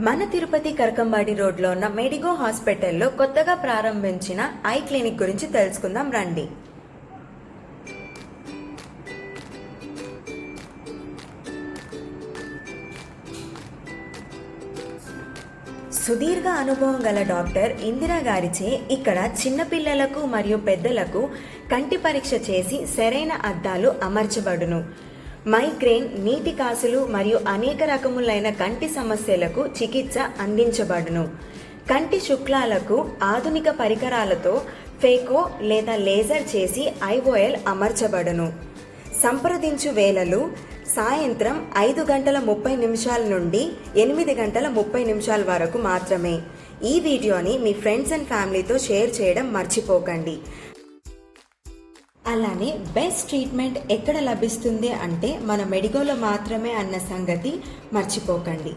మన తిరుపతి కరకంబాడి రోడ్లో ఉన్న మెడిగో హాస్పిటల్లో కొత్తగా ప్రారంభించిన ఐ క్లినిక్ గురించి తెలుసుకుందాం రండి. సుదీర్ఘ అనుభవం గల డాక్టర్ ఇందిరా గారిచే ఇక్కడ చిన్నపిల్లలకు మరియు పెద్దలకు కంటి పరీక్ష చేసి సరైన అద్దాలు అమర్చబడును. మైగ్రేన్, నీటి కాసులు మరియు అనేక రకములైన కంటి సమస్యలకు చికిత్స అందించబడును. కంటి శుక్లాలకు ఆధునిక పరికరాలతో ఫేకో లేదా లేజర్ చేసి ఐఓఎల్ అమర్చబడును. సంప్రదించు వేళలు సాయంత్రం 5:30 నుండి 8:30 వరకు మాత్రమే. ఈ వీడియోని మీ ఫ్రెండ్స్ అండ్ ఫ్యామిలీతో షేర్ చేయడం మర్చిపోకండి. అలానే బెస్ట్ ట్రీట్మెంట్ ఎక్కడ లభిస్తుంది అంటే మన మెడికోలో మాత్రమే అన్న సంగతి మర్చిపోకండి.